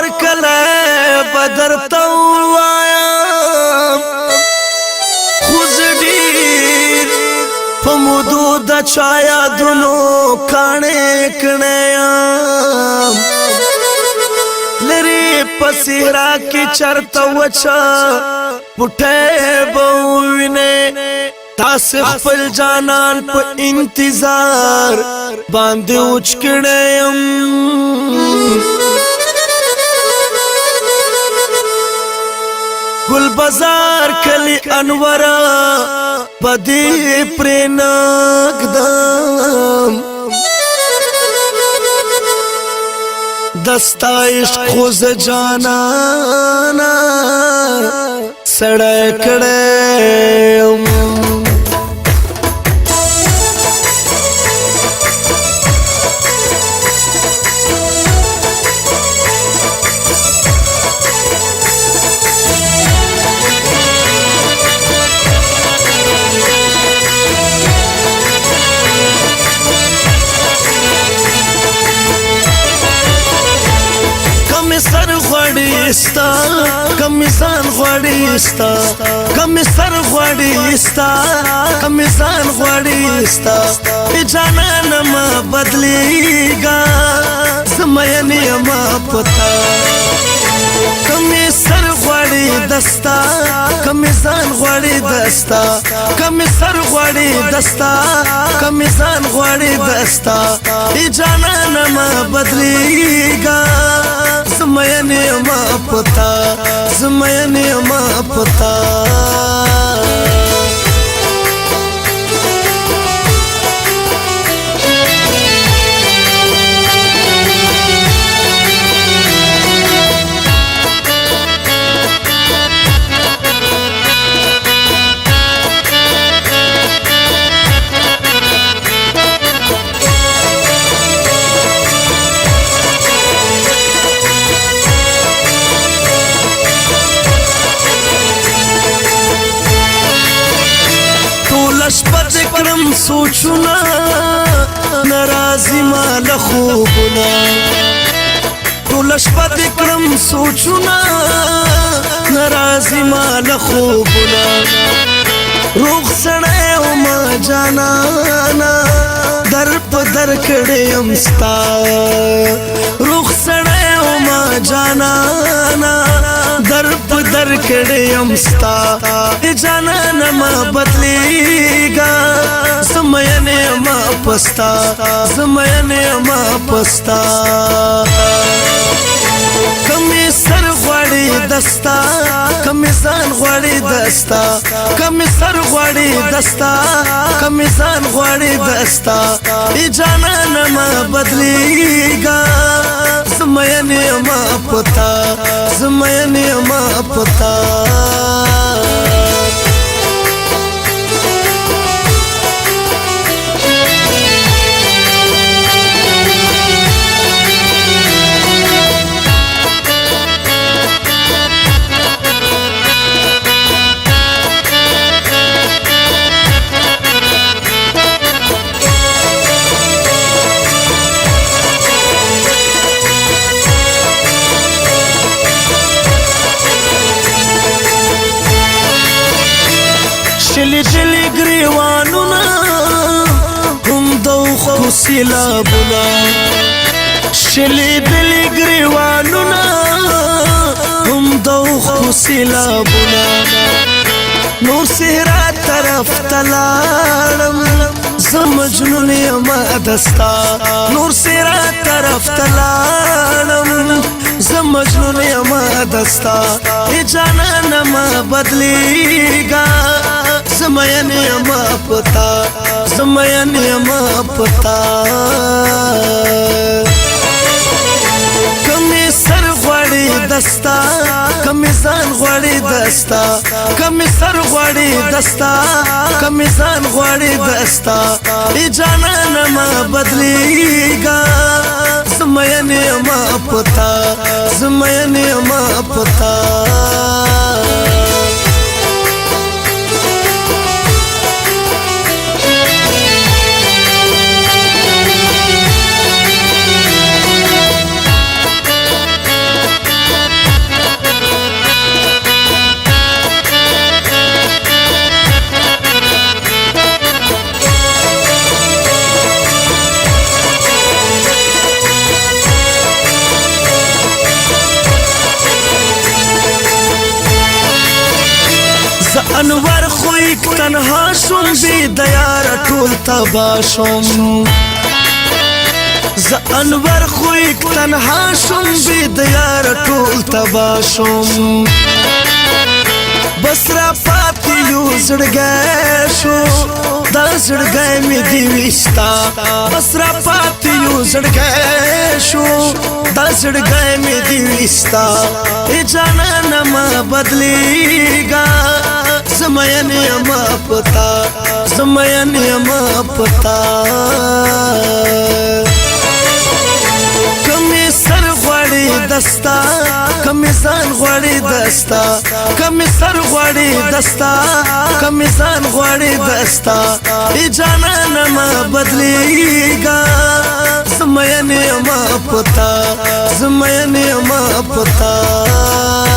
هر کله بدر توایم خو زډیر په مودو د چا یادونو کاڼې کړی یم لرې په صحرا کې چرته وچه بوټی به ووینې تاسې خپل جانان په انتظار باندې وچ کړی یم گل بازار کلی انورا بدی پری نگدم دستا عشق خوز جانانا سڑے کڑیم سر غوړی استا کمیزان غوړی استا کمی سر غوړی استا کمیزان غوړی استا جانان ما بدلیگا زمین ما پتا کمی سر غوړی دستا کمیزان غوړی دستا کمی سر غوړی دستا کمیزان غوړی دستا جانان ما بدلیگا زمین ما پتا زمین ما پتا شپه ذکرم سوچونا ناراضی مال خوبنا ټول شپه ذکرم سوچونا ناراضی مال خوبنا روغ سړی او ما جانانا در په در کړم ستا روغ سړی او ما جانانا در په در کړم ستا جانانا ما بدلیگا زمین ما پستا زمین ما پستا کمی سر غوړی دستا کمیزان غوړی دستا کمی سر غوړی دستا کمیزان غوړی دستا جانان ما بدلیگا زمین ما پتا زمین ما پتا شلی شلی گریوانونا هم دو خو سیلابونا شلی دلی گریوانونا هم دو خو سیلابونا نور صحرا طرف تلالم زمجنون یما دستا نور صحرا طرف تلالم زمجنون یما دستا جانان ما بدلیگا زمین ما پتا زمین ما پتا کمی سر غوړی دستا کمیزان غوړی دستا کمی سر غوړی دستا کمیزان غوړی دستا جانان ما بدلیگا زمین ما پتا زمین ما پتا انور خوی تنها شم بی دیار ټول تبا شم ز انور خوی تنها شم بی دیار ټول تبا شم بس را پاتی یو زړګی شو دا زړګی می دی وستا بس را پاتی یو زړګی شو دا زړګی می دی وستا ای جانا ما بدلیگا زمین یما پتا زمین یما پتا کمی سر غواړي دستا کمی ځان غواړي دستا کمی سر غواړي دستا کمی ځان غواړي دستا ای جانا ما بدلیگا زمین یما پتا زمین یما پتا